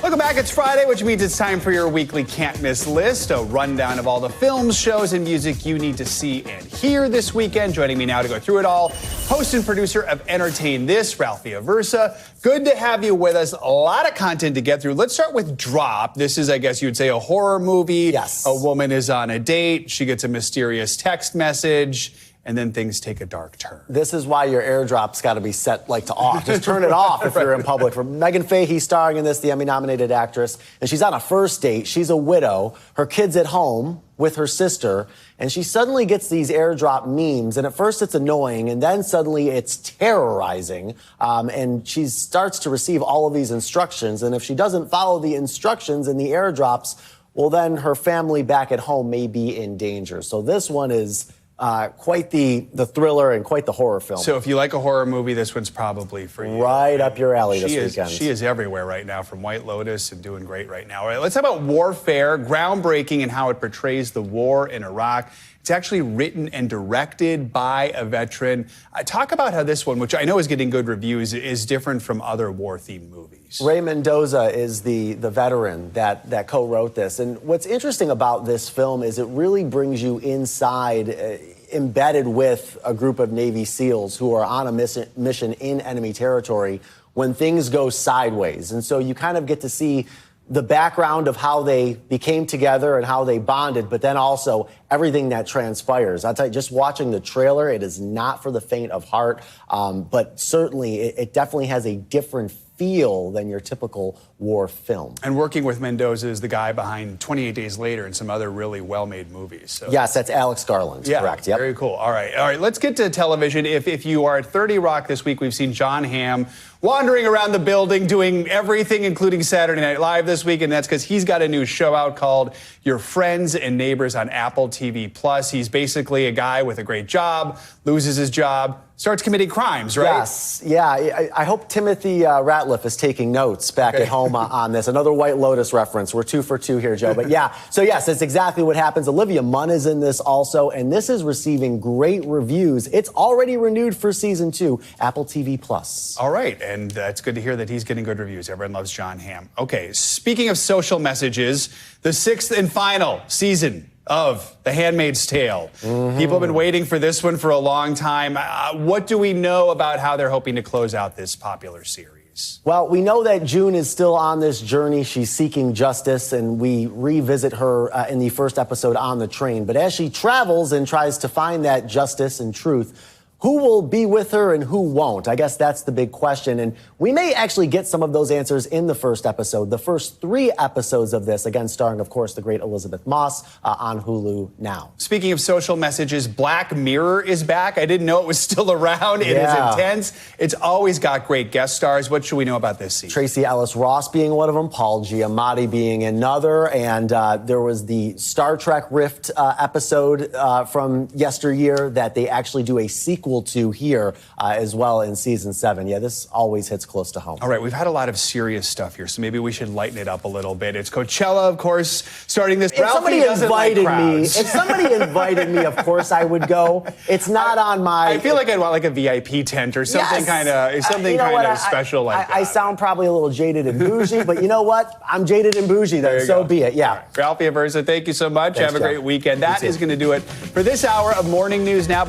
Welcome back. It's Friday, which means it's time for your weekly can't miss list, a rundown of all the films, shows, and music you need to see and hear this weekend. Joining me now to go through it all, host and producer of Entertain This, Ralphie Aversa. Good to have you with us. A lot of content to get through. Let's start with Drop. This is, I guess you would say, a horror movie. Yes. A woman is on a date. She gets a mysterious text message, and then things take a dark turn. This is why your airdrop's got to be set to off. Just turn it off if you're in public. For Megan Fahey starring in this, the Emmy-nominated actress, and she's on a first date. She's a widow. Her kid's at home with her sister, and she suddenly gets these airdrop memes, and at first it's annoying, and then suddenly it's terrorizing, and she starts to receive all of these instructions, and if she doesn't follow the instructions in the airdrops, well, then her family back at home may be in danger. So this one is quite the thriller and quite the horror film. So if you like a horror movie, this one's probably for you. Right up your alley this weekend. She is everywhere right now, from White Lotus and doing great right now. All right, let's talk about Warfare, groundbreaking in how it portrays the war in Iraq. It's actually written and directed by a veteran. Talk about how this one, which I know is getting good reviews, is different from other war-themed movies. Ray Mendoza is the veteran that co-wrote this. And what's interesting about this film is it really brings you inside, embedded with a group of Navy SEALs who are on a mission in enemy territory when things go sideways. And so you kind of get to see the background of how they became together and how they bonded, but then also everything that transpires. I'll tell you, just watching the trailer, it is not for the faint of heart, but certainly it definitely has a different feel than your typical war film. And working with Mendoza is the guy behind 28 Days Later and some other really well-made movies. So. Yes, that's Alex Garland, correct. Yep. Very cool. All right, let's get to television. If you are at 30 Rock this week, we've seen Jon Hamm wandering around the building doing everything, including Saturday Night Live this week, and that's because he's got a new show out called Your Friends and Neighbors on Apple TV+. He's basically a guy with a great job, loses his job, starts committing crimes, right? Yes, yeah. I hope Timothy Ratliff is taking notes back at home on this. Another White Lotus reference. We're 2 for 2 here, Joe. But yeah, so yes, that's exactly what happens. Olivia Munn is in this also, and this is receiving great reviews. It's already renewed for season 2, Apple TV+. All right, and it's good to hear that he's getting good reviews. Everyone loves Jon Hamm. Okay, speaking of social messages, the 6th and final season of The Handmaid's Tale. Mm-hmm. People have been waiting for this one for a long time. What do we know about how they're hoping to close out this popular series? Well, we know that June is still on this journey. She's seeking justice, and we revisit her in the first episode on the train. But as she travels and tries to find that justice and truth, who will be with her and who won't? I guess that's the big question. And we may actually get some of those answers in the first episode. The first 3 episodes of this, again, starring, of course, the great Elizabeth Moss on Hulu now. Speaking of social messages, Black Mirror is back. I didn't know it was still around. It is intense. It's always got great guest stars. What should we know about this season? Tracee Ellis Ross being one of them, Paul Giamatti being another, and there was the Star Trek Rift episode from yesteryear that they actually do a sequel to here as well in season 7. Yeah, this always hits close to home. All right, we've had a lot of serious stuff here, so maybe we should lighten it up a little bit. It's Coachella, of course, starting this. If somebody invited me, of course I would go. It's not on my. I feel like I'd want like a VIP tent or something kind of special like that. I sound probably a little jaded and bougie, but you know what? I'm jaded and bougie, then so be it. Yeah. Right. Ralphie Aversa, thank you so much. Thanks, Have a great weekend. That is going to do it for this hour of Morning News Now.